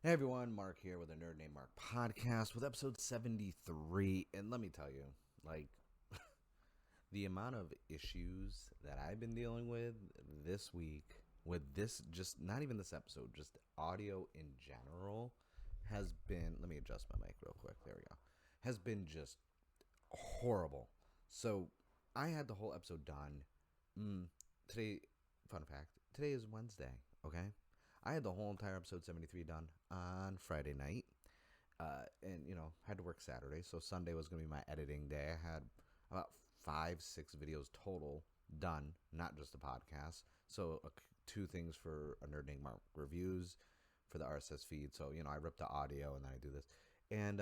Hey everyone, Mark here with a Nerd Named Mark podcast with episode 73. And let me tell you, like, the amount of issues that I've been dealing with this week, with this, just not even this episode, just audio in general, has been, let me adjust my mic real quick. There we go. Has been just horrible. So I had the whole episode done. Today, fun fact, today is Wednesday, okay? I had the whole entire episode 73 done on Friday night. And, had to work Saturday. So Sunday was going to be my editing day. I had about 5, 6 videos total done, not just the podcast. So two things for a Nerd Named Mark reviews for the RSS feed. So, I rip the audio and then I do this. And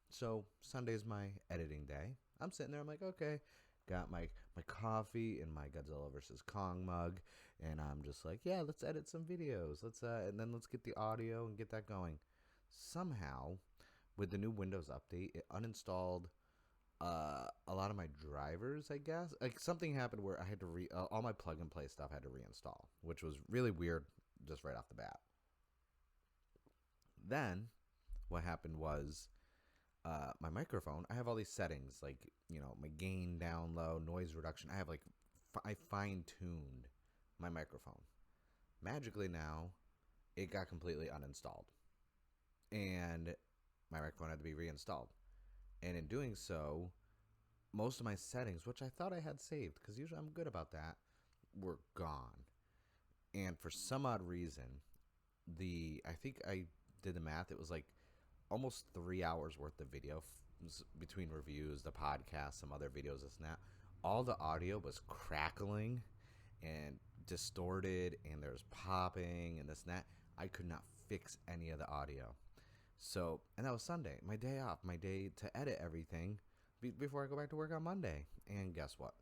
so Sunday's my editing day. I'm sitting there. I'm like, okay, got my coffee and my Godzilla versus Kong mug, and I'm just like, yeah, let's edit some videos. Let's get the audio and get that going. Somehow, with the new Windows update, it uninstalled a lot of my drivers. I guess like something happened where I had to all my plug and play stuff I had to reinstall, which was really weird just right off the bat. Then, what happened was my microphone, I have all these settings like, my gain down low, noise reduction. I have like, I fine tuned my microphone. Magically now, it got completely uninstalled. And my microphone had to be reinstalled. And in doing so, most of my settings, which I thought I had saved, because usually I'm good about that, were gone. And for some odd reason, I think I did the math, it was like almost 3 hours worth of video between reviews, the podcast, some other videos, this and that. All the audio was crackling and distorted, and there's popping and this and that. I could not fix any of the audio. So, and that was Sunday, my day off, my day to edit everything before I go back to work on Monday. And guess what?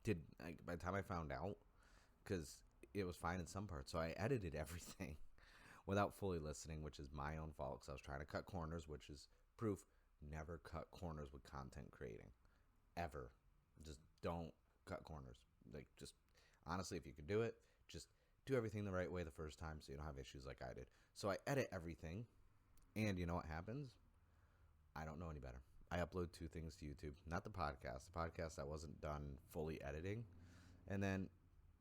By the time I found out, because it was fine in some parts, so I edited everything without fully listening, which is my own fault because I was trying to cut corners, which is proof. Never cut corners with content creating, ever. Just don't cut corners. Like, just honestly, if you could do it, just do everything the right way the first time so you don't have issues like I did. So I edit everything, and you know what happens? I don't know any better. I upload 2 things to YouTube, not the podcast. The podcast I wasn't done fully editing, and then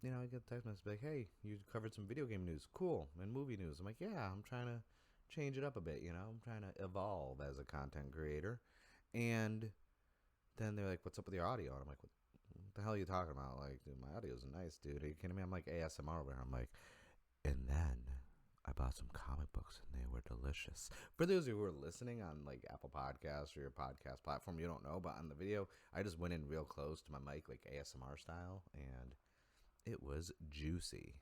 I get a text message like, hey, you covered some video game news. Cool. And movie news. I'm like, yeah, I'm trying to change it up a bit, I'm trying to evolve as a content creator. And then they're like, what's up with your audio? And I'm like, what the hell are you talking about? Like, dude, my audio's nice, dude. Are you kidding me? I'm like ASMR over here. I'm like, and then I bought some comic books and they were delicious. For those of you who are listening on like Apple Podcasts or your podcast platform, you don't know, but on the video, I just went in real close to my mic, like ASMR style, and it was juicy.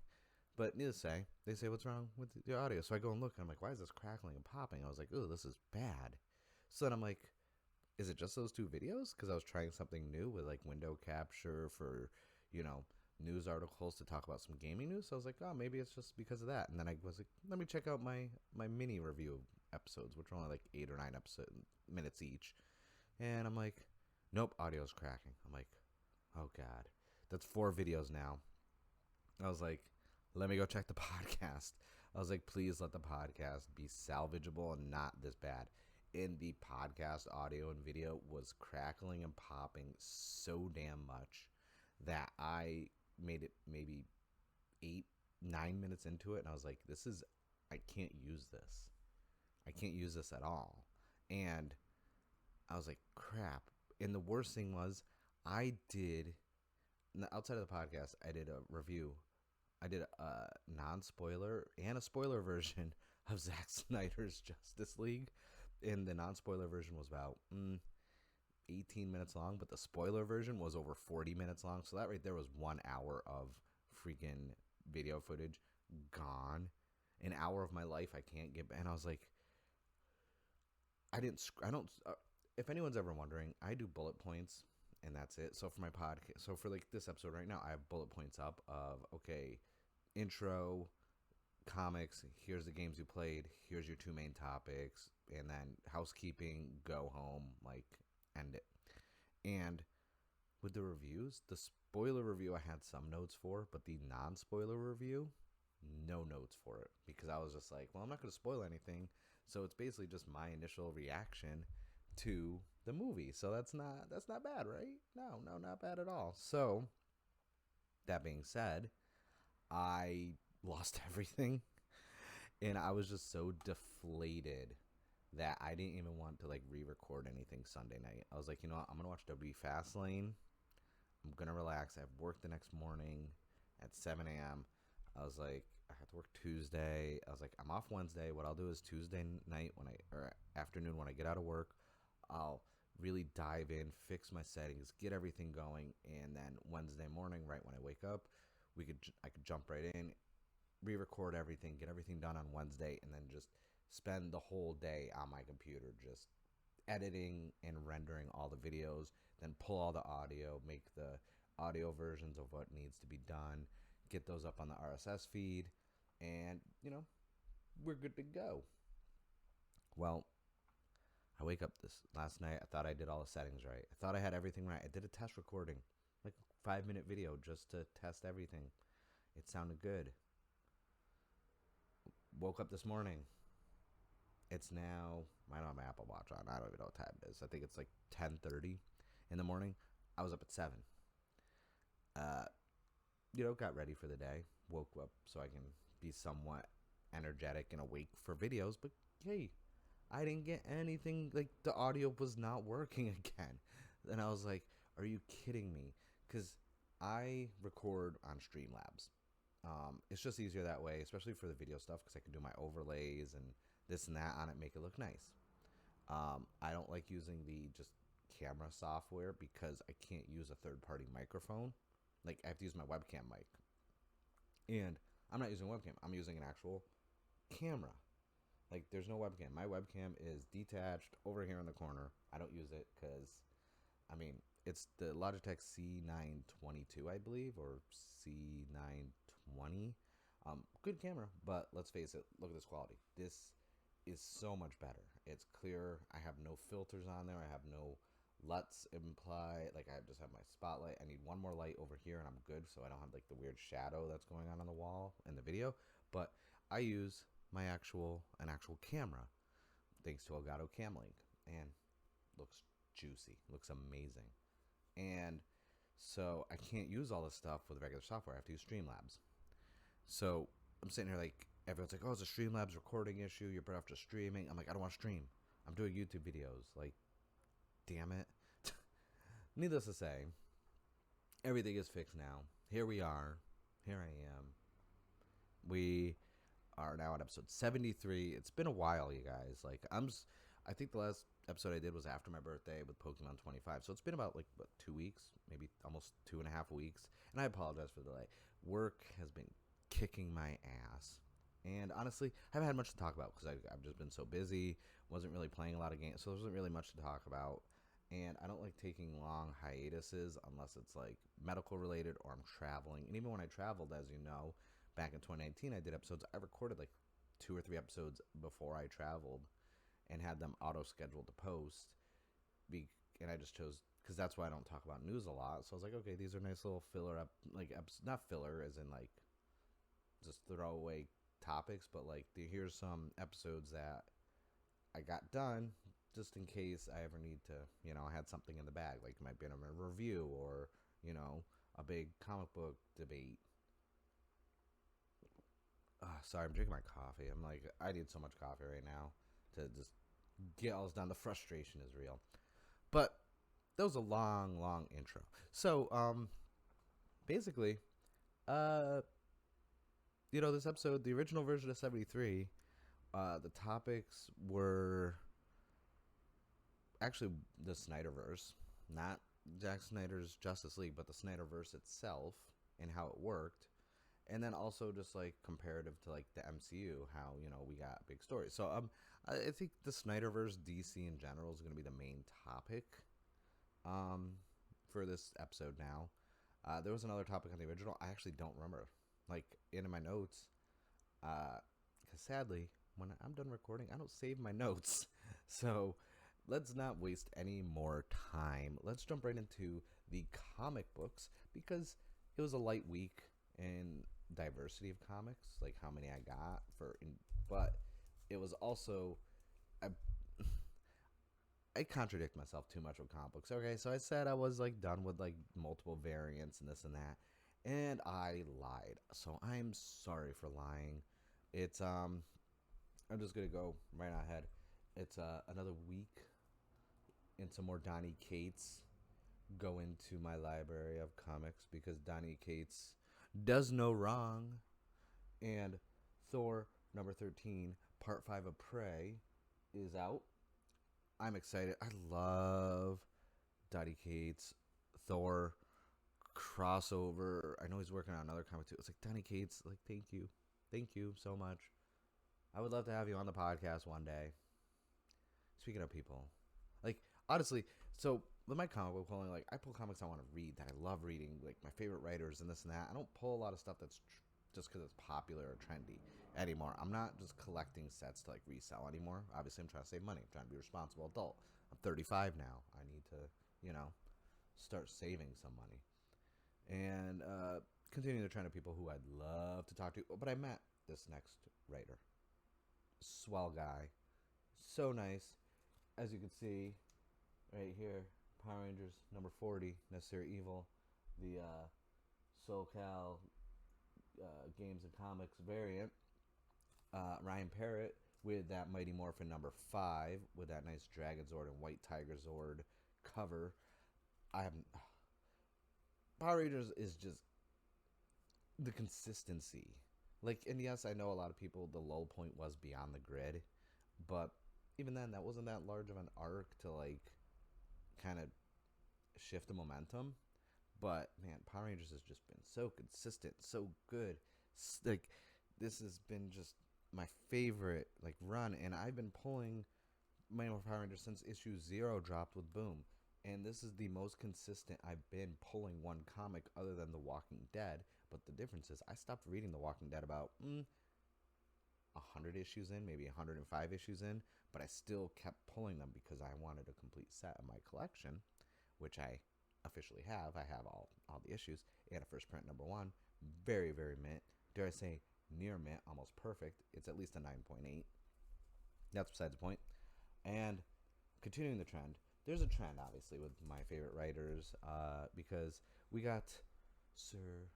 But needless to say, they say, what's wrong with the audio? So I go and look, and I'm like, why is this crackling and popping? I was like, oh, this is bad. So then I'm like, is it just those 2 videos? Because I was trying something new with like window capture for, news articles to talk about some gaming news. So I was like, oh, maybe it's just because of that. And then I was like, let me check out my mini review episodes, which are only like 8 or 9 minutes each. And I'm like, nope, audio's cracking. I'm like, oh God, that's 4 videos now. I was like, let me go check the podcast. I was like, please let the podcast be salvageable and not this bad. And the podcast audio and video was crackling and popping so damn much that I made it maybe 8, 9 minutes into it. And I was like, I can't use this. I can't use this at all. And I was like, crap. And the worst thing was, outside of the podcast, I did a review. I did a non-spoiler and a spoiler version of Zack Snyder's Justice League. And the non-spoiler version was about 18 minutes long, but the spoiler version was over 40 minutes long. So that right there was 1 hour of freaking video footage gone. An hour of my life I can't get. And I was like, I don't, if anyone's ever wondering, I do bullet points and that's it. So for my podcast, so for like this episode right now, I have bullet points up of, okay, intro, comics, here's the games you played, here's your 2 main topics, and then housekeeping, go home, like, end it. And with the reviews, the spoiler review I had some notes for, but the non-spoiler review, no notes for it because I was just like, well, I'm not going to spoil anything. So it's basically just my initial reaction to the movie. So that's not bad, right? No, not bad at all. So that being said, I lost everything and I was just so deflated that I didn't even want to like re-record anything Sunday night. I was like, you know what? I'm going to watch WWE Fastlane. I'm going to relax. I have work the next morning at 7 a.m. I was like, I have to work Tuesday. I was like, I'm off Wednesday. What I'll do is Tuesday night or afternoon when I get out of work, I'll really dive in, fix my settings, get everything going, and then Wednesday morning, right when I wake up, I could jump right in, re-record everything, get everything done on Wednesday, and then just spend the whole day on my computer just editing and rendering all the videos, then pull all the audio, make the audio versions of what needs to be done, get those up on the RSS feed, and, we're good to go. Well, I wake up this last night. I thought I did all the settings right. I thought I had everything right. I did a test recording, like a 5-minute video just to test everything. It sounded good. Woke up this morning. It's now, I don't have my Apple Watch on. I don't even know what time it is. I think it's like 10:30 in the morning. I was up at 7. Got ready for the day. Woke up so I can be somewhat energetic and awake for videos. But hey, I didn't get anything. Like, the audio was not working again. And I was like, are you kidding me? Because I record on Streamlabs. It's just easier that way, especially for the video stuff, because I can do my overlays and this and that on it, make it look nice. I don't like using the just camera software because I can't use a third-party microphone. Like, I have to use my webcam mic. And I'm not using a webcam. I'm using an actual camera. Like, there's no webcam. My webcam is detached over here in the corner. I don't use it because, it's the Logitech C922, I believe, or C920. Good camera, but let's face it, look at this quality. This is so much better. It's clear. I have no filters on there. I have no LUTs imply. Like, I just have my spotlight. I need one more light over here and I'm good, so I don't have like the weird shadow that's going on the wall in the video. But I use an actual camera thanks to Elgato Camlink, and looks juicy, looks amazing. And so I can't use all this stuff with regular software. I have to use Streamlabs. So I'm sitting here like, everyone's like, oh, it's a Streamlabs recording issue, you're better off just streaming. I'm like, I don't want to stream. I'm doing YouTube videos. Like, damn it. Needless to say, everything is fixed now. Here we are. Here I am. We are now at episode 73. It's been a while, you guys. Like, I think the last episode I did was after my birthday with Pokemon 25. So it's been about 2 weeks, maybe almost 2.5 weeks. And I apologize for the delay. Work has been kicking my ass. And honestly, I haven't had much to talk about because I've just been so busy. Wasn't really playing a lot of games, so there wasn't really much to talk about. And I don't like taking long hiatuses unless it's like medical related or I'm traveling. And even when I traveled, as you know, back in 2019, I did episodes. I recorded like 2 or 3 episodes before I traveled and had them auto scheduled to post. And I just chose, because that's why I don't talk about news a lot. So I was like, okay, these are nice little filler not filler as in like just throwaway topics, but like here's some episodes that I got done just in case I ever need to, I had something in the bag, like it might be in a review or, a big comic book debate. Sorry, I'm drinking my coffee. I'm like, I need so much coffee right now to just get all this done. The frustration is real. But that was a long, long intro. So, basically, this episode, the original version of 73, the topics were actually the SnyderVerse, not Zack Snyder's Justice League, but the SnyderVerse itself and how it worked. And then also just like comparative to like the MCU, how, we got big stories. So I think the SnyderVerse DC in general is going to be the main topic for this episode now. There was another topic on the original. I actually don't remember. Like, in my notes, because sadly, when I'm done recording, I don't save my notes. So let's not waste any more time. Let's jump right into the comic books because it was a light week and diversity of comics, like how many I got but it was also I I contradict myself too much with comic books. Okay, so I said I was like done with like multiple variants and this and that, and I lied. So I'm sorry for lying. It's I'm just gonna go right ahead. It's another week into more Donny Cates. Go into my library of comics because Donny Cates does no wrong, and Thor number 13, Part 5 of Prey, is out. I'm excited. I love Donny Cates, Thor crossover. I know he's working on another comic too. It's like Donny Cates, like thank you so much. I would love to have you on the podcast one day. Speaking of people, like honestly, so with my comic book pulling, like I pull comics I want to read that I love reading, like my favorite writers and this and that. I don't pull a lot of stuff that's just because it's popular or trendy anymore. I'm not just collecting sets to like resell anymore. Obviously, I'm trying to save money. I'm trying to be a responsible adult. I'm 35 now. I need to, start saving some money. And continuing the trend of people who I'd love to talk to. But I met this next writer. Swell guy. So nice. As you can see right here, Power Rangers number 40, Necessary Evil, the SoCal Games and Comics variant. Ryan Parrott with that Mighty Morphin number 5 with that nice Dragon Zord and White Tiger Zord cover. Power Rangers is just the consistency. Like, and yes, I know a lot of people, the low point was Beyond the Grid, but even then, that wasn't that large of an arc to, like, kind of shift the momentum. But, man, Power Rangers has just been so consistent, so good. Like, this has been just my favorite, like, run, and I've been pulling Mighty Morphin Power Rangers since issue 0 dropped with Boom. And this is the most consistent I've been pulling one comic other than The Walking Dead. But the difference is I stopped reading The Walking Dead about 100 issues in, maybe 105 issues in. But I still kept pulling them because I wanted a complete set of my collection, which I officially have. I have all the issues. And a first print number 1. Very, very mint. Dare I say near mint, almost perfect. It's at least a 9.8. That's besides the point. And continuing the trend, there's a trend, obviously, with my favorite writers because we got Sir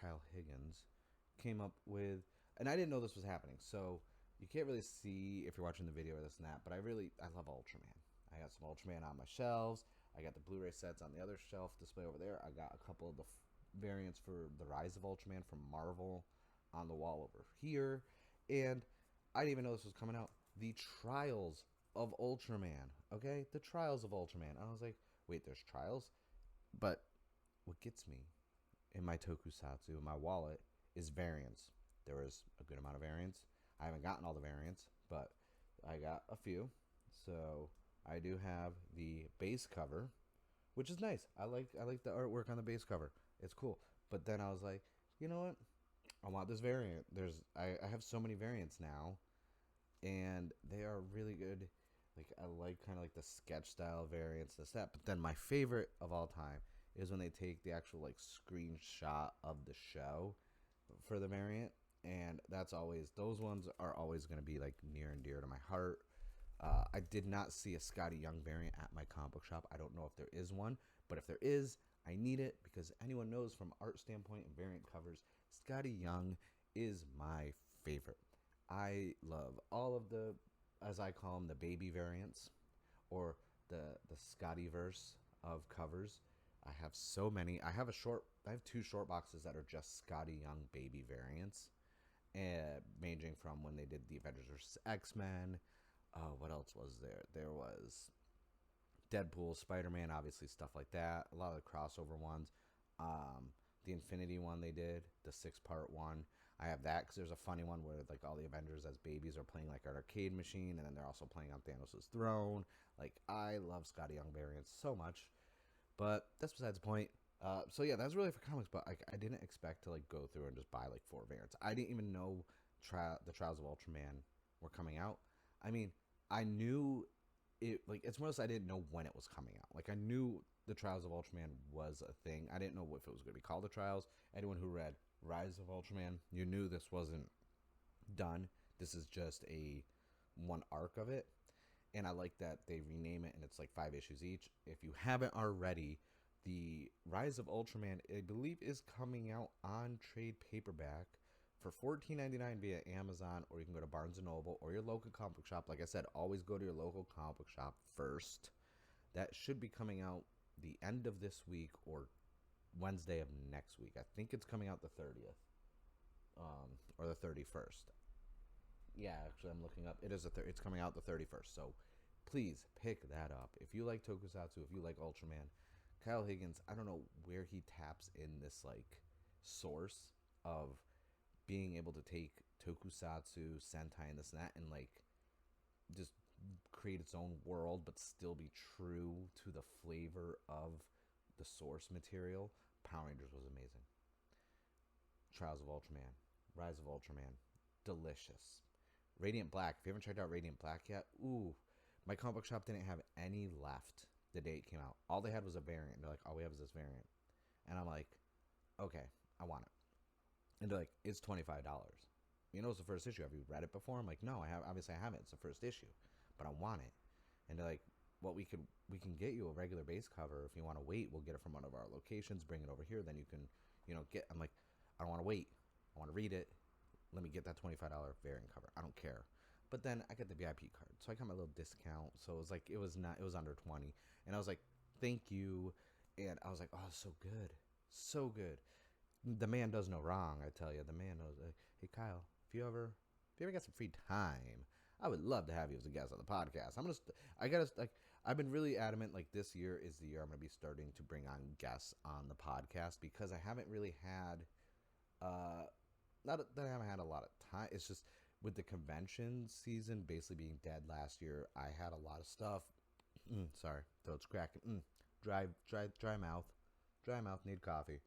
Kyle Higgins came up with, and I didn't know this was happening, so you can't really see if you're watching the video or this and that, but I love Ultraman. I got some Ultraman on my shelves. I got the Blu-ray sets on the other shelf display over there. I got a couple of the variants for The Rise of Ultraman from Marvel on the wall over here, and I didn't even know this was coming out. The Trials of Ultraman, okay? The Trials of Ultraman. I was like, wait, there's trials? But what gets me in my tokusatsu, in my wallet, is variants. There is a good amount of variants. I haven't gotten all the variants, but I got a few. So I do have the base cover, which is nice. I like the artwork on the base cover. It's cool. But then I was like, you know what? I want this variant. I have so many variants now, and they are really good. Like, I like kind of like the sketch style variants, this, that. But then my favorite of all time is when they take the actual like screenshot of the show for the variant. And those ones are always going to be like near and dear to my heart. I did not see a Scotty Young variant at my comic book shop. I don't know if there is one, but if there is, I need it because anyone knows from art standpoint and variant covers, Scotty Young is my favorite. I love all of the, as I call them, the baby variants, or the SnyderVerse of covers. I have so many. I have 2 short boxes that are just Scotty Young baby variants, ranging from when they did the Avengers vs. X-Men. What else was there? There was Deadpool, Spider-Man, obviously stuff like that. A lot of the crossover ones. The Infinity one they did, the 6-part one. I have that because there's a funny one where like all the Avengers as babies are playing like an arcade machine, and then they're also playing on Thanos' throne. Like, I love Scotty Young variants so much, but that's besides the point. So yeah, that's really for comics, but I didn't expect to like go through and just buy like 4 variants. I didn't even know the Trials of Ultraman were coming out. I mean, I knew it, like, it's more or less I didn't know when it was coming out. Like, I knew the Trials of Ultraman was a thing. I didn't know if it was going to be called the Trials. Anyone who read Rise of Ultraman, you knew this wasn't done. This is just a one arc of it. And I like that they rename it and it's like 5 issues each. If you haven't already, the Rise of Ultraman, I believe, is coming out on trade paperback for $14.99 via Amazon, or you can go to Barnes & Noble or your local comic book shop. Like I said, always go to your local comic book shop first. That should be coming out the end of this week or Wednesday of next week. I think it's coming out the 30th or the 31st. Yeah, actually, I'm looking up. It is it's coming out the 31st. So please pick that up. If you like Tokusatsu, if you like Ultraman, Kyle Higgins, I don't know where he taps in this like source of being able to take Tokusatsu, Sentai, and this and that, and like just create its own world, but still be true to the flavor of the source material. Power Rangers was amazing. Trials of Ultraman, Rise of Ultraman, delicious. Radiant Black, if you haven't checked out Radiant Black yet, ooh, my comic book shop didn't have any left the day it came out. All they had was a variant. They're like, all we have is this variant. And I'm like, okay, I want it. And they're like, it's $25. You know, it's the first issue. Have you read it before? I'm like, no, obviously I haven't. It's the first issue, but I want it. And they're like, well, we can get you a regular base cover. If you want to wait, we'll get it from one of our locations, bring it over here. Then you can, get, I'm like, I don't want to wait. I want to read it. Let me get that $25 variant cover. I don't care. But then I get the VIP card. So I got my little discount. So it was like, it was under 20. And I was like, thank you. And I was like, oh, so good. So good. The man does no wrong, I tell you. The man knows, hey, Kyle, if you ever got some free time, I would love to have you as a guest on the podcast. I've been really adamant, like, this year is the year I'm going to be starting to bring on guests on the podcast, because I haven't really had, not that I haven't had a lot of time. It's just with the convention season basically being dead last year, I had a lot of stuff. Sorry, throat's cracking. Dry mouth, need coffee.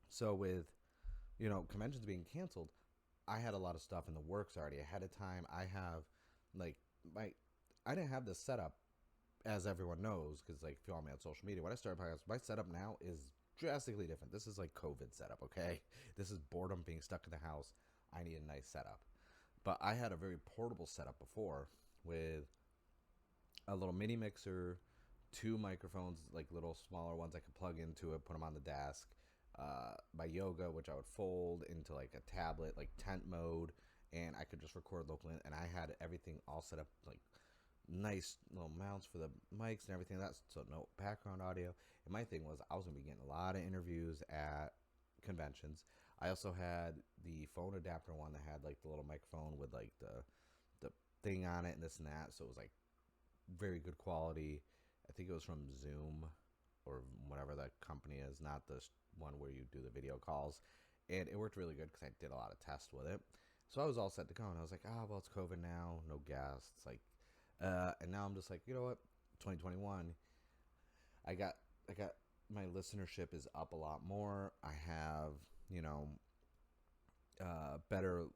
So with, conventions being canceled, I had a lot of stuff in the works already ahead of time. I have, like, I didn't have this setup, as everyone knows, because, like, if you follow me on social media, when I started podcast, my setup now is drastically different. This is like COVID setup, okay? This is boredom, being stuck in the house. I need a nice setup. But I had a very portable setup before with a little mini mixer, 2 microphones, like little smaller ones I could plug into it, put them on the desk. My yoga, which I would fold into like a tablet, like tent mode, and I could just record locally. And I had everything all set up, like nice little mounts for the mics and everything. That's so no background audio. And my thing was, I was gonna be getting a lot of interviews at conventions. I also had the phone adapter one that had like the little microphone with like the thing on it and this and that. So it was like very good quality. I think it was from Zoom or whatever that company is, not the one where you do the video calls. And it worked really good because I did a lot of tests with it. So I was all set to go, and I was like, well, it's COVID now, no guests. Like, and now I'm just like, you know what? 2021. I got my listenership is up a lot more. I have, better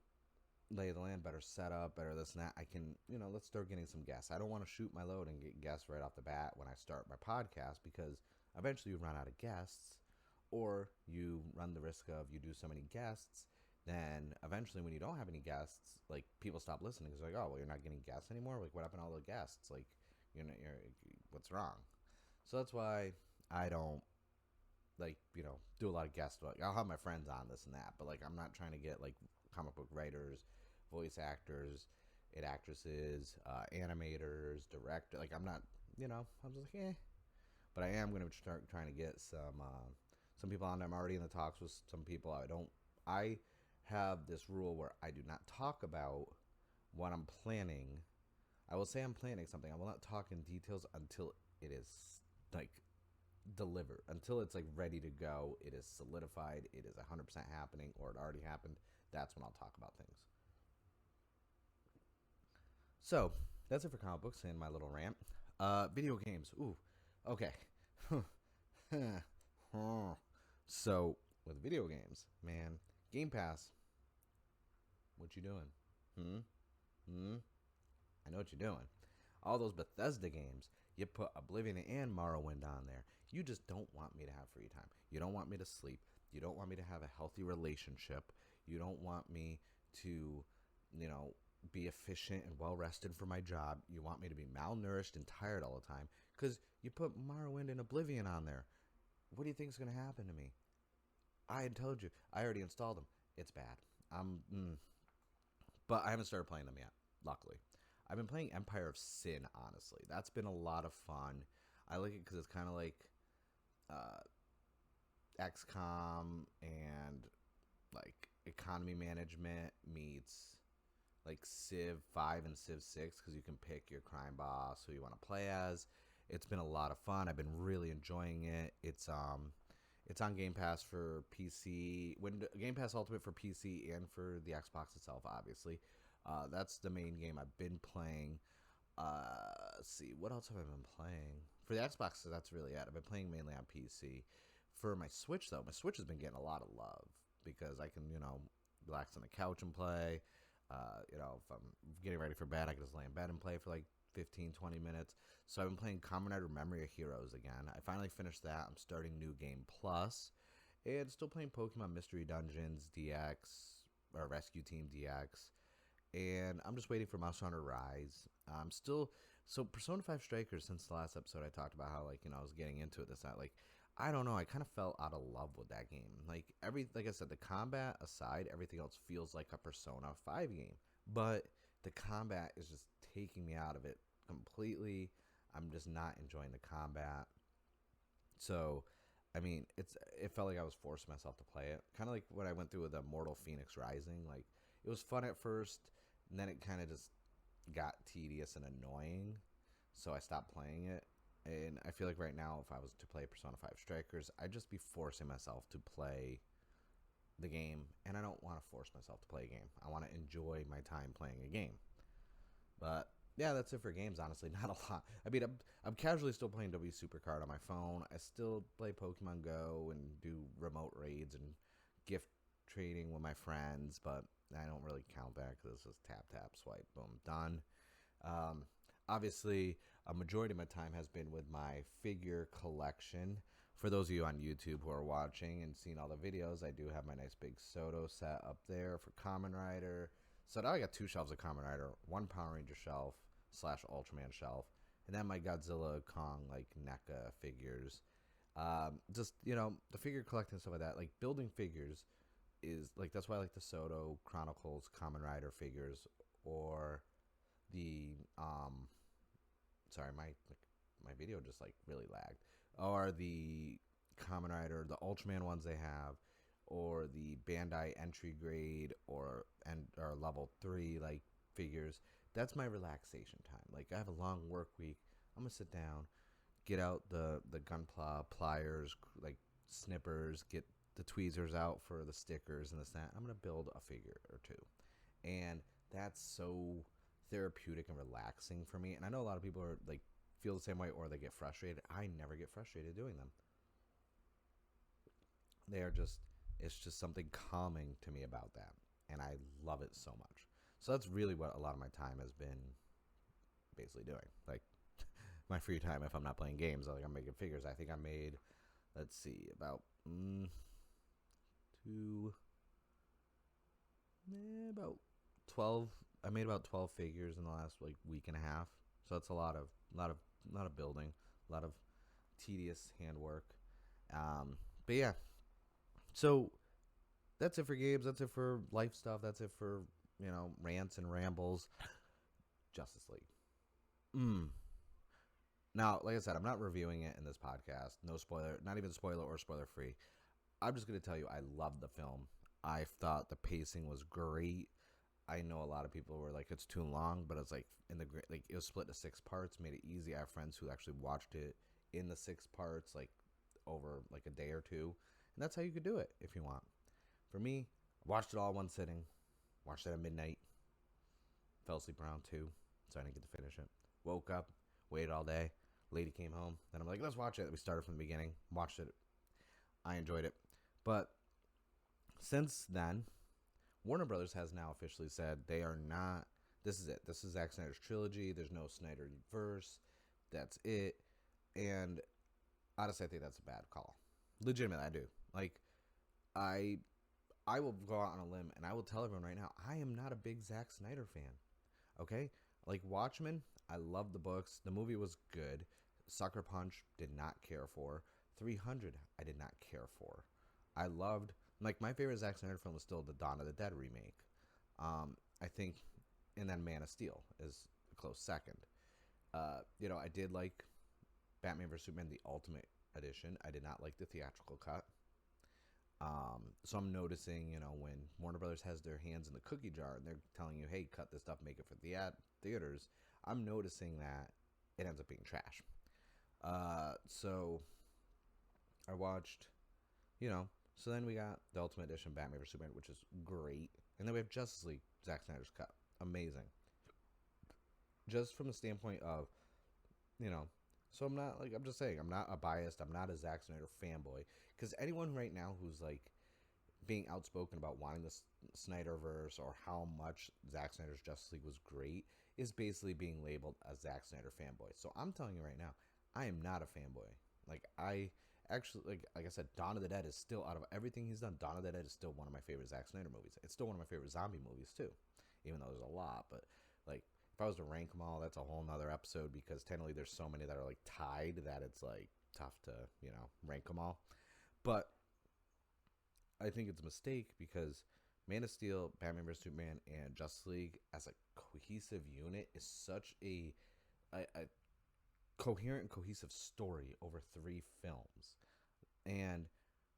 lay of the land, better setup, better this and that. I can, let's start getting some guests. I don't want to shoot my load and get guests right off the bat when I start my podcast, because eventually you run out of guests, or you run the risk of you do so many guests, then eventually when you don't have any guests, like, people stop listening because like, oh, well, you're not getting guests anymore. Like, what happened to all the guests? Like, you're what's wrong? So that's why I don't, like, do a lot of guests. Like, I'll have my friends on this and that, but like, I'm not trying to get like comic book writers, voice actors, and actresses, animators, director. Like, I'm not, I'm just like, But I am going to start trying to get some people on there. I'm already in the talks with some people. I have this rule where I do not talk about what I'm planning. I will say I'm planning something. I will not talk in details until it is like delivered, until it's like ready to go. It is solidified. It is 100% happening, or it already happened. That's when I'll talk about things. So that's it for comic books and my little rant. Video games. Ooh, okay. So with video games, man, Game Pass. What you doing? I know what you're doing. All those Bethesda games. You put Oblivion and Morrowind on there. You just don't want me to have free time. You don't want me to sleep. You don't want me to have a healthy relationship. You don't want me to, be efficient and well rested for my job. You want me to be malnourished and tired all the time because you put Morrowind and Oblivion on there. What do you think is going to happen to me? I had told you. I already installed them. It's bad. But I haven't started playing them yet, luckily. I've been playing Empire of Sin, honestly. That's been a lot of fun. I like it because it's kind of like uh, XCOM and like economy management meets like Civ 5 and Civ 6 because you can pick your crime boss who you want to play as. It's been a lot of fun. I've been really enjoying it. It's on Game Pass for PC, Game Pass Ultimate for PC and for the Xbox itself, obviously. That's the main game I've been playing. Let's see, what else have I been playing? For the Xbox, that's really it. I've been playing mainly on PC. For my Switch, though, my Switch has been getting a lot of love because I can, relax on the couch and play. If I'm getting ready for bed, I can just lay in bed and play for like 15, 20 minutes. So I've been playing Kamen Rider Memory of Heroes again. I finally finished that. I'm starting New Game Plus. And still playing Pokemon Mystery Dungeons DX, or Rescue Team DX. And I'm just waiting for Monster Hunter Rise. So Persona 5 Strikers, since the last episode I talked about how, I was getting into it this night. I don't know, I kind of fell out of love with that game. Like I said, the combat aside, everything else feels like a Persona 5 game. But the combat is just taking me out of it completely. I'm just not enjoying the combat. So, it felt like I was forcing myself to play it. Kind of like what I went through with Immortal Phoenix Rising. It was fun at first, and then it kind of just got tedious and annoying. So I stopped playing it. And I feel like right now, if I was to play Persona 5 Strikers, I'd just be forcing myself to play the game. And I don't want to force myself to play a game. I want to enjoy my time playing a game. But yeah, that's it for games, honestly. Not a lot. I'm casually still playing W Supercard on my phone. I still play Pokemon Go and do remote raids and gift trading with my friends. But I don't really count that because it's just tap, tap, swipe, boom, done. Obviously, a majority of my time has been with my figure collection. For those of you on YouTube who are watching and seeing all the videos, I do have my nice big Soto set up there for Kamen Rider. So now I got 2 shelves of Kamen Rider, 1 Power Ranger shelf / Ultraman shelf, and then my Godzilla, Kong, NECA figures. The figure collecting, stuff like that. Building figures is, that's why I like the Soto Chronicles Kamen Rider figures, or the, sorry, my video just, really lagged. Or the Kamen Rider, the Ultraman ones they have, or the Bandai entry grade or level 3 figures. That's my relaxation time. I have a long work week. I'm gonna sit down, get out the pliers, snippers, get the tweezers out for the stickers and this that. I'm gonna build a figure or two, and that's so therapeutic and relaxing for me. And I know a lot of people are feel the same way, or they get frustrated. I never get frustrated doing them. It's just something calming to me about that, and I love it so much. So that's really what a lot of my time has been basically doing. My free time, if I'm not playing games, I'm making figures. I think I made, let's see, about about 12. I made about 12 figures in the last week and a half. So that's a lot of building, a lot of tedious handwork. But yeah, so that's it for games. That's it for life stuff. That's it for rants and rambles. Justice League. Now, like I said, I'm not reviewing it in this podcast. No spoiler, not even spoiler or spoiler free. I'm just going to tell you I loved the film. I thought the pacing was great. I know a lot of people were like, it's too long, but it's it was split into 6 parts, made it easy. I have friends who actually watched it in the 6 parts, over a day or two. And that's how you could do it if you want. For me, I watched it all in one sitting. Watched it at midnight. Fell asleep around 2, so I didn't get to finish it. Woke up, waited all day. Lady came home. Then I'm like, let's watch it. We started from the beginning. Watched it. I enjoyed it. But since then, Warner Brothers has now officially said they are not. This is it. This is Zack Snyder's trilogy. There's no SnyderVerse. That's it. And honestly, I think that's a bad call. Legitimately, I do. I I will go out on a limb and I will tell everyone right now, I am not a big Zack Snyder fan. Okay? Like Watchmen, I love the books. The movie was good. Sucker Punch, did not care for. 300, I did not care for. I loved, like, my favorite Zack Snyder film is still the Dawn of the Dead remake. I think, and then Man of Steel is a close second. I did like Batman vs Superman, the Ultimate Edition. I did not like the theatrical cut. So I'm noticing, when Warner Brothers has their hands in the cookie jar and they're telling you, hey, cut this stuff, make it for theaters, I'm noticing that it ends up being trash. So I watched, so then we got the Ultimate Edition Batman vs Superman, which is great. And then we have Justice League, Zack Snyder's cut. Amazing. Just from the standpoint of, so I'm just saying, I'm not a biased, I'm not a Zack Snyder fanboy. Because anyone right now who's like being outspoken about wanting the SnyderVerse or how much Zack Snyder's Justice League was great is basically being labeled a Zack Snyder fanboy. So I'm telling you right now, I am not a fanboy. Like, I actually, like I said, Dawn of the Dead is still, out of everything he's done, Dawn of the Dead is still one of my favorite Zack Snyder movies. It's still one of my favorite zombie movies too, even though there's a lot. But like, if I was to rank them all, that's a whole nother episode, because technically there's so many that are like tied that it's like tough to, rank them all. But I think it's a mistake because Man of Steel, Batman vs Superman, and Justice League as a cohesive unit is such a coherent and cohesive story over 3 films. And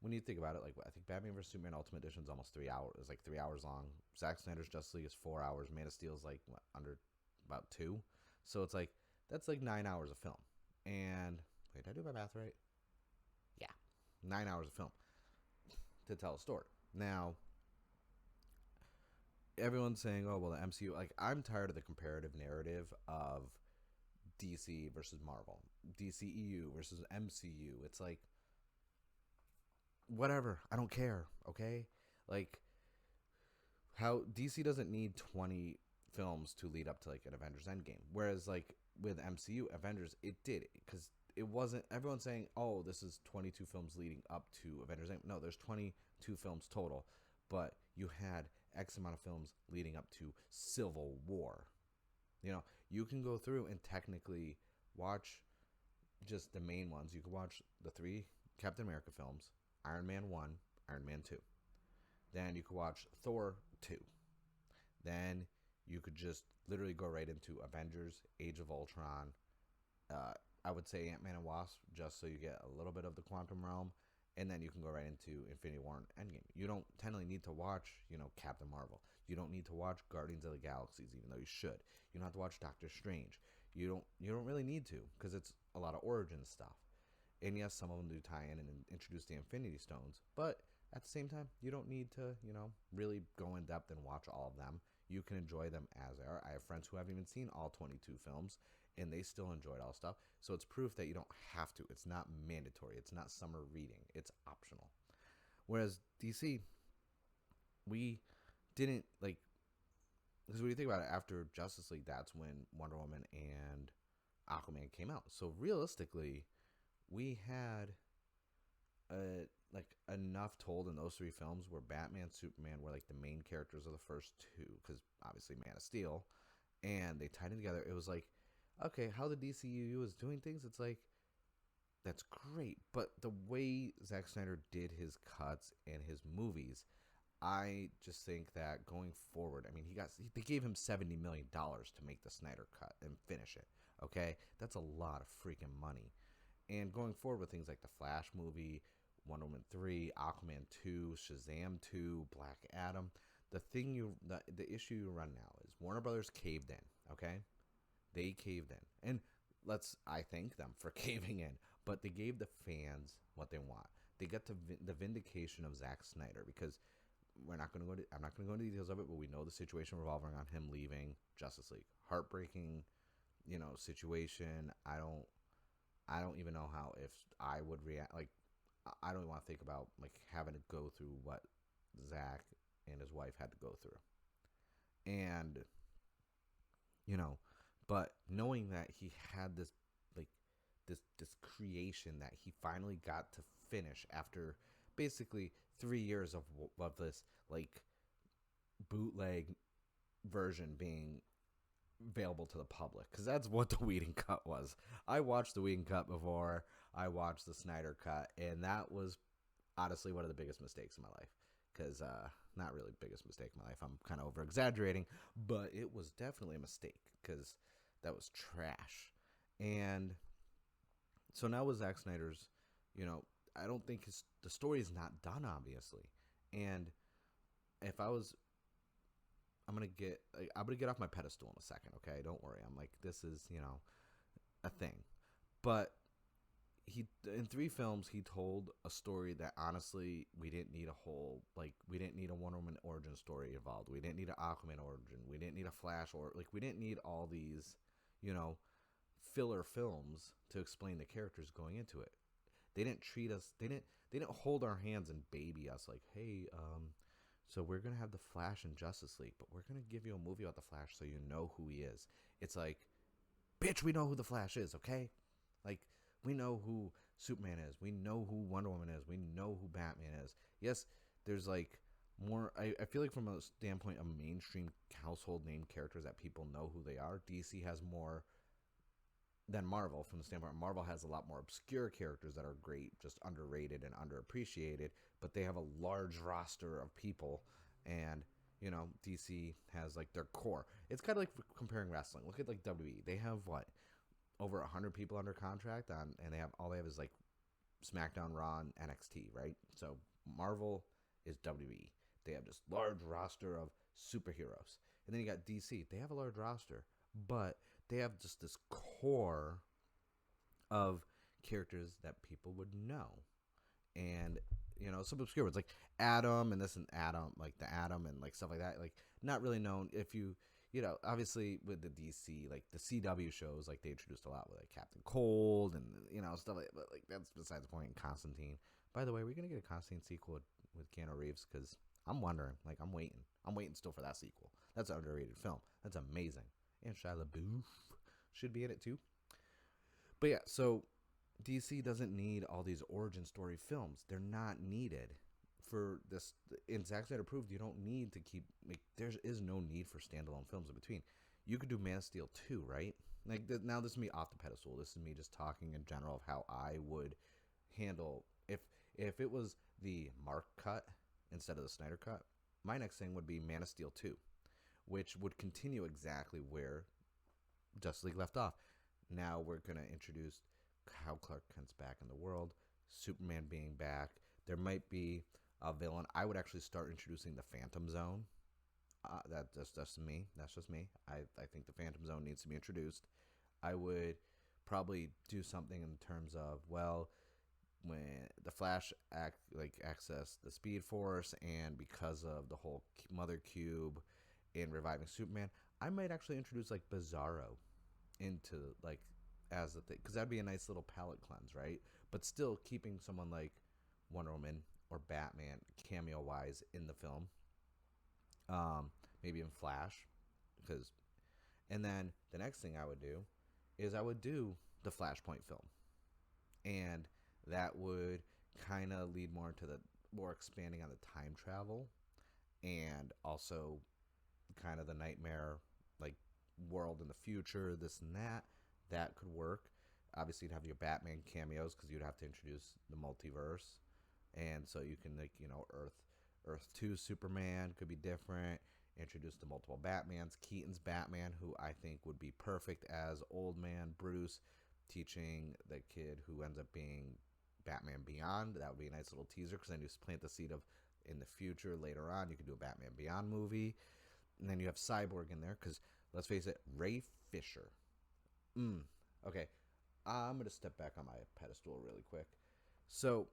when you think about it, like, I think Batman vs Superman Ultimate Edition is almost 3 hours. It's like 3 hours long. Zack Snyder's Justice League is 4 hours. Man of Steel is like under about 2. So it's like, that's like 9 hours of film. And wait, did I do my math right? Yeah, 9 hours of film to tell a story. Now, everyone's saying, oh, well, the MCU, like, I'm tired of the comparative narrative of DC versus Marvel, DCEU versus MCU. It's like, whatever, I don't care, okay? Like, how DC doesn't need 20 films to lead up to like an Avengers Endgame, whereas like with MCU Avengers, it did, because it wasn't, everyone's saying, oh, this is 22 films leading up to Avengers Endgame. No, there's 22 films total, but you had X amount of films leading up to Civil War. You can go through and technically watch just the main ones. You can watch the 3 Captain America films, Iron Man 1, Iron Man 2. Then you could watch Thor 2. Then you could just literally go right into Avengers, Age of Ultron. I would say Ant-Man and Wasp, just so you get a little bit of the quantum realm. And then you can go right into Infinity War and Endgame. You don't technically need to watch, Captain Marvel. You don't need to watch Guardians of the Galaxies, even though you should. You don't have to watch Doctor Strange. You don't really need to, because it's a lot of origin stuff. And yes, some of them do tie in and introduce the Infinity Stones. But at the same time, you don't need to, really go in depth and watch all of them. You can enjoy them as they are. I have friends who haven't even seen all 22 films, and they still enjoyed all stuff. So it's proof that you don't have to. It's not mandatory. It's not summer reading. It's optional. Whereas DC, we didn't, like, because when you think about it, after Justice League, that's when Wonder Woman and Aquaman came out. So realistically, we had enough told in those 3 films where Batman, Superman were like the main characters of the first 2, because obviously Man of Steel, and they tied it together. It was like, okay, how the DCU is doing things, it's like, that's great. But the way Zack Snyder did his cuts and his movies, I just think that going forward, I mean, they gave him $70 million to make the Snyder Cut and finish it. Okay, that's a lot of freaking money. And going forward with things like the Flash movie, Wonder Woman 3, Aquaman 2, Shazam 2, Black Adam, the issue you run now is Warner Brothers caved in. Okay, they caved in, and I thank them for caving in. But they gave the fans what they want. They got the vindication of Zack Snyder, because I'm not going to go into details of it, but we know the situation revolving on him leaving Justice League. Heartbreaking, situation. I don't even know how, if I would react. Like, I don't even want to think about like having to go through what Zack and his wife had to go through. And, but knowing that he had this creation that he finally got to finish after basically 3 years of this like bootleg version being available to the public, because that's what the Whedon Cut was. I watched the Whedon Cut before I watched the Snyder Cut, and that was honestly one of the biggest mistakes in my life. Because not really biggest mistake in my life. I'm kind of over exaggerating, but it was definitely a mistake because that was trash. And so now with Zack Snyder's, I don't think the story is not done, obviously. And if I was, I'm gonna get off my pedestal in a second, okay? Don't worry. I'm like, this is a thing, but he in 3 films he told a story that honestly we didn't need we didn't need a Wonder Woman origin story involved. We didn't need an Aquaman origin. We didn't need a Flash we didn't need all these, filler films to explain the characters going into it. They didn't treat us. They didn't hold our hands and baby us like, hey, so we're gonna have the Flash in Justice League, but we're gonna give you a movie about the Flash so you know who he is. It's like, bitch, we know who the Flash is, okay? Like, we know who Superman is. We know who Wonder Woman is. We know who Batman is. Yes, there's like more. I feel like from a standpoint of mainstream household name characters that people know who they are, DC has more than Marvel. From the standpoint, Marvel has a lot more obscure characters that are great, just underrated and underappreciated, but they have a large roster of people, and DC has like their core. It's kind of like comparing wrestling. Look at like WWE. They have what, over 100 people under contract on, and all they have is like SmackDown, Raw, and NXT, right? So Marvel is WWE. They have this large roster of superheroes. And then you got DC. They have a large roster, but they have just this core of characters that people would know. And, some obscure ones like Atom and this and Atom, like the Atom and like stuff like that. Like, not really known. If you, obviously with the DC, like the CW shows, like they introduced a lot with like Captain Cold and, stuff like that. But like, that's besides the point. In Constantine. By the way, we're going to get a Constantine sequel with Keanu Reeves, because I'm wondering, like, I'm waiting still for that sequel. That's an underrated film. That's amazing. And Shia LaBeouf should be in it too. But yeah, so DC doesn't need all these origin story films. They're not needed for this. In Zack Snyder proved you don't need to keep. Like, there is no need for standalone films in between. You could do Man of Steel 2, right? Like, now this is me off the pedestal. This is me just talking in general of how I would handle if it was the Mark cut instead of the Snyder cut. My next thing would be Man of Steel 2, which would continue exactly where Justice League left off. Now we're going to introduce how Clark Kent's back in the world, Superman being back. There might be a villain. I would actually start introducing the Phantom Zone. That's just me. That's just me. I think the Phantom Zone needs to be introduced. I would probably do something in terms of, well, when the Flash access the Speed Force, and because of the whole Mother Cube in reviving Superman, I might actually introduce like Bizarro into like as the thing, because that'd be a nice little palate cleanse, right? But still keeping someone like Wonder Woman or Batman cameo wise in the film, maybe in Flash, and then the next thing I would do is I would do the Flashpoint film, and that would kind of lead more into the more expanding on the time travel, and also kind of the nightmare like world in the future, this and that could work. Obviously you'd have your Batman cameos because you'd have to introduce the multiverse, and so you can, like, Earth 2 Superman could be different, introduce the multiple Batmans. Keaton's Batman, who I think would be perfect as old man Bruce, teaching the kid who ends up being Batman Beyond. That would be a nice little teaser, because then you just plant the seed of, in the future later on, you could do a Batman Beyond movie. And then you have Cyborg in there, because let's face it, Ray Fisher. Okay, I'm going to step back on my pedestal really quick. So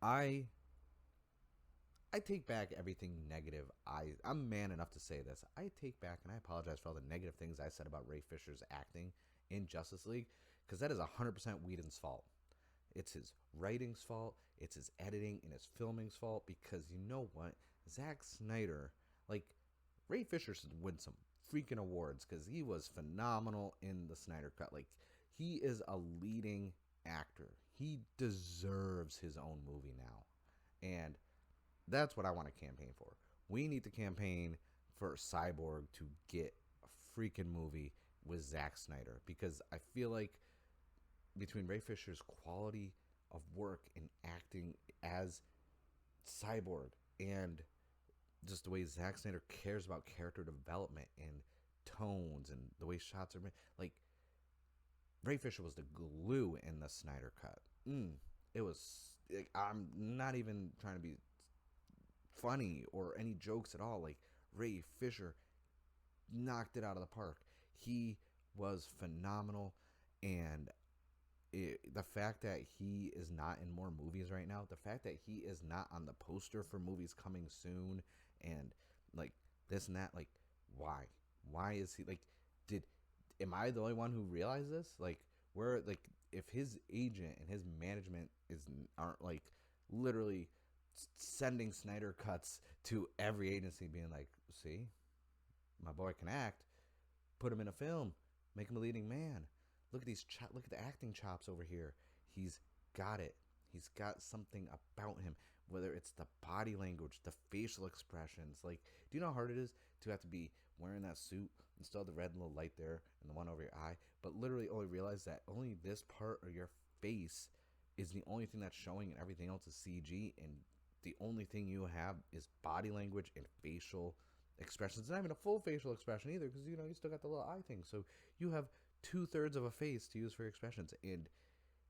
I take back everything negative. I'm man enough to say this. I take back, and I apologize for all the negative things I said about Ray Fisher's acting in Justice League, because that is 100% Whedon's fault. It's his writing's fault. It's his editing and his filming's fault, because you know what? Zack Snyder, like, Ray Fisher should win some freaking awards, because he was phenomenal in the Snyder Cut. Like, he is a leading actor. He deserves his own movie now. And that's what I want to campaign for. We need to campaign for Cyborg to get a freaking movie with Zack Snyder, because I feel like between Ray Fisher's quality of work in acting as Cyborg and just the way Zack Snyder cares about character development and tones and the way shots are made, like Ray Fisher was the glue in the Snyder Cut. It was. Like, I'm not even trying to be funny or any jokes at all. Like, Ray Fisher knocked it out of the park. He was phenomenal, and the fact that he is not in more movies right now, the fact that he is not on the poster for movies coming soon, and like this and that, like, why is he, like, did am I the only one who realized this? Like, where, like, if his agent and his management aren't like literally sending Snyder cuts to every agency, being like, see, my boy can act, put him in a film, make him a leading man. Look at look at the acting chops over here. He's got it. He's got something about him. Whether it's the body language, the facial expressions. Like, do you know how hard it is to have to be wearing that suit and still have the red little light there and the one over your eye, but literally only realize that only this part of your face is the only thing that's showing, and everything else is CG, and the only thing you have is body language and facial expressions. It's not even a full facial expression either, because you still got the little eye thing. So you have 2/3 of a face to use for expressions, and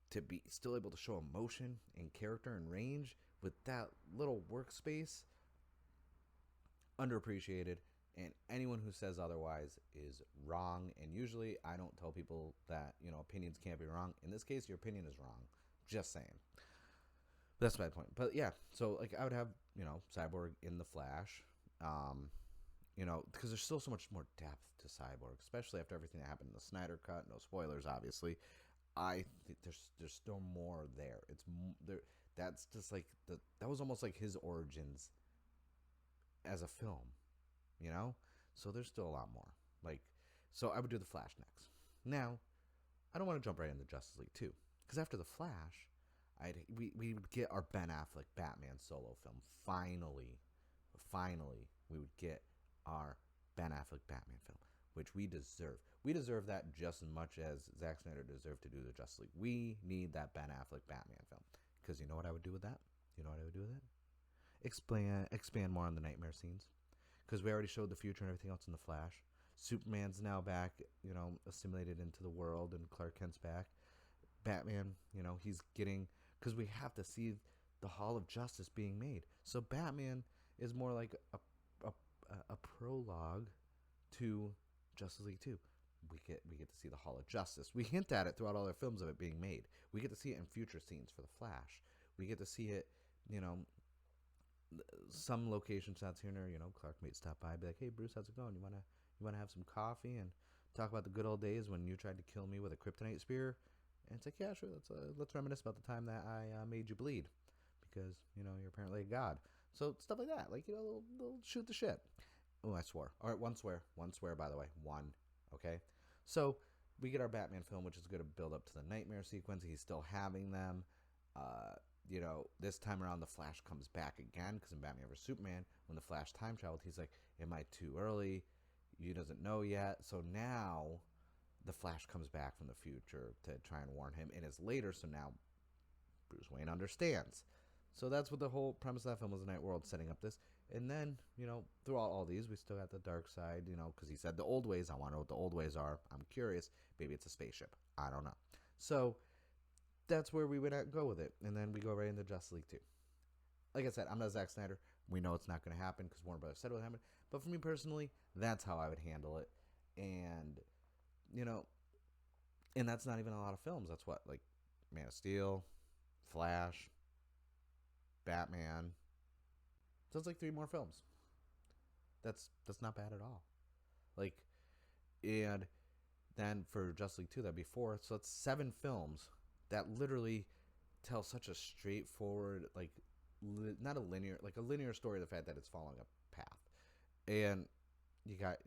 to be still able to show emotion and character and range with that little workspace, underappreciated. And anyone who says otherwise is wrong. And usually I don't tell people that opinions can't be wrong. In this case, your opinion is wrong. Just saying. That's my point. But yeah, so like I would have Cyborg in the Flash, because there's still so much more depth to Cyborg, especially after everything that happened in the Snyder Cut. No spoilers, obviously. I think there's still more there. It's there. That's just like that was almost like his origins as a film, So there's still a lot more. Like, so I would do the Flash next. Now, I don't want to jump right into Justice League 2, because after the Flash, we would get our Ben Affleck Batman solo film. Finally, we would get our Ben Affleck Batman film, which we deserve. We deserve that just as much as Zack Snyder deserved to do the Justice League. We need that Ben Affleck Batman film. Because you know what I would do with that? Expand more on the nightmare scenes. Because we already showed the future and everything else in the Flash. Superman's now back, assimilated into the world, and Clark Kent's back. Batman, he's getting... Because we have to see the Hall of Justice being made. So Batman is more like a prologue to Justice League 2. We get to see the Hall of Justice. We hint at it throughout all their films of it being made. We get to see it in future scenes for the Flash. We get to see it, some location shots here and there. Clark may stop by, be like, "Hey, Bruce, how's it going? You wanna have some coffee and talk about the good old days when you tried to kill me with a kryptonite spear?" And it's like, "Yeah, sure. Let's reminisce about the time that I made you bleed, because you're apparently a god." So stuff like that, like they'll shoot the shit. Oh, I swore. All right, one swear. By the way, one. Okay, so we get our Batman film, which is going to build up to the nightmare sequence. He's still having them. This time around, the Flash comes back again, because in Batman vs Superman, when the Flash time traveled, he's like, "Am I too early? You doesn't know yet." So now the Flash comes back from the future to try and warn him, and it's later. So now Bruce Wayne understands. So that's what the whole premise of that film was, the Night World, setting up this. And then, throughout all these, we still got the dark side, because he said the old ways. I want to know what the old ways are. I'm curious. Maybe it's a spaceship. I don't know. So that's where we would go with it. And then we go right into Justice League 2. Like I said, I'm not Zack Snyder. We know it's not going to happen because Warner Brothers said it would happen. But for me personally, that's how I would handle it. And, and that's not even a lot of films. That's what, like Man of Steel, Flash, Batman. So it's like 3 more films. That's not bad at all. Like, and then for Justice League 2, that'd be 4. So it's 7 films that literally tell such a straightforward, like, not a linear story of the fact that it's following a path. And you got,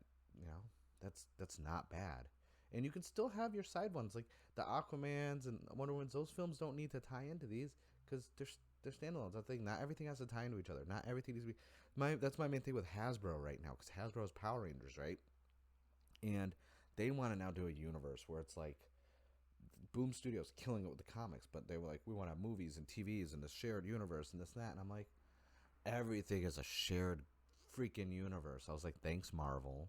that's not bad. And you can still have your side ones, like the Aquamans and Wonder Womans. Those films don't need to tie into these, because they're standalones. That's the thing. Not everything has to tie into each other. Not everything needs to be. That's my main thing with Hasbro right now, because Hasbro is Power Rangers, right? And they want to now do a universe where it's like Boom Studios killing it with the comics, but they were like, we want to have movies and TVs and this shared universe and this and that. And I'm like, everything is a shared freaking universe. I was like, thanks, Marvel.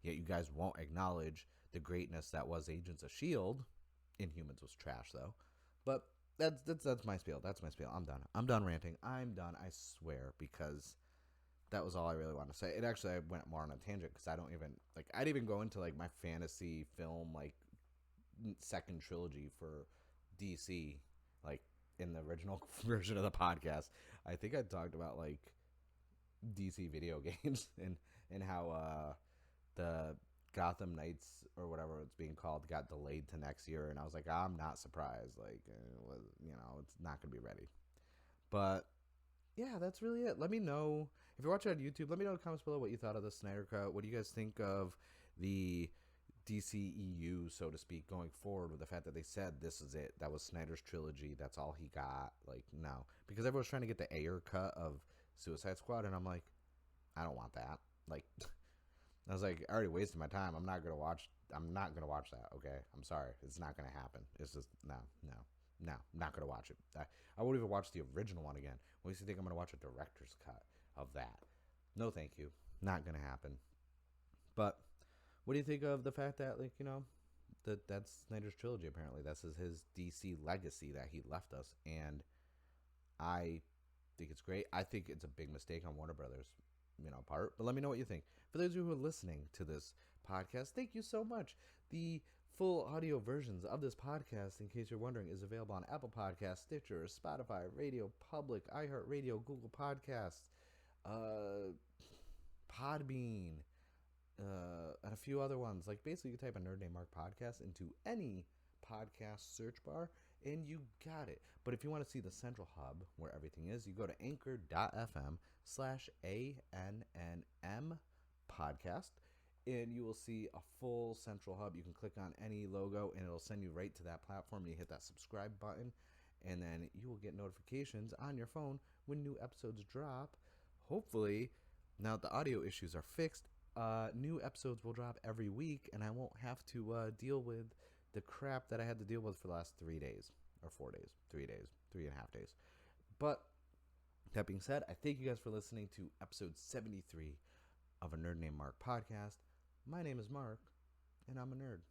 Yet you guys won't acknowledge the greatness that was Agents of S.H.I.E.L.D. Inhumans was trash, though. But that's my spiel. That's my spiel. I'm done. I'm done ranting. I'm done, I swear, because that was all I really wanted to say. It actually, I went more on a tangent because I don't even, like, I'd even go into, like, my fantasy film, like, second trilogy for DC, like, in the original version of the podcast. I think I talked about, like, DC video games and how the Gotham Knights or whatever it's being called got delayed to next year, and I was like, I'm not surprised. Like, it was, it's not gonna be ready. But yeah, that's really it. Let me know if you're watching on YouTube. Let me know in the comments below what you thought of the Snyder Cut. What do you guys think of the DCEU, so to speak, going forward with the fact that they said this is it? That was Snyder's trilogy. That's all he got. Like, no, because everyone's trying to get the Ayer cut of Suicide Squad, and I'm like, I don't want that. Like, I was like, I already wasted my time. I'm not gonna watch that. Okay, I'm sorry. It's not gonna happen. It's just no. Not gonna watch it. I won't even watch the original one again. What makes you think I'm gonna watch a director's cut of that? No, thank you. Not gonna happen. But what do you think of the fact that, like, that's Snyder's trilogy? Apparently, that's his DC legacy that he left us, and I think it's great. I think it's a big mistake on Warner Brothers, part. But let me know what you think. For those of you who are listening to this podcast, thank you so much. The full audio versions of this podcast, in case you're wondering, is available on Apple Podcasts, Stitcher, Spotify, Radio Public, iHeartRadio, Google Podcasts, Podbean, and a few other ones. Like, basically, you type a Nerd Named Mark podcast into any podcast search bar, and you got it. But if you want to see the central hub where everything is, you go to anchor.fm/ANNM Podcast, and you will see a full central hub. You can click on any logo, and it'll send you right to that platform. You hit that subscribe button, and then you will get notifications on your phone when new episodes drop. Hopefully, now that the audio issues are fixed, new episodes will drop every week, and I won't have to deal with the crap that I had to deal with for the last 3 days, or 4 days, 3 days, 3.5 days. But that being said, I thank you guys for listening to episode 73 of a Nerd Named Mark podcast. My name is Mark, and I'm a nerd.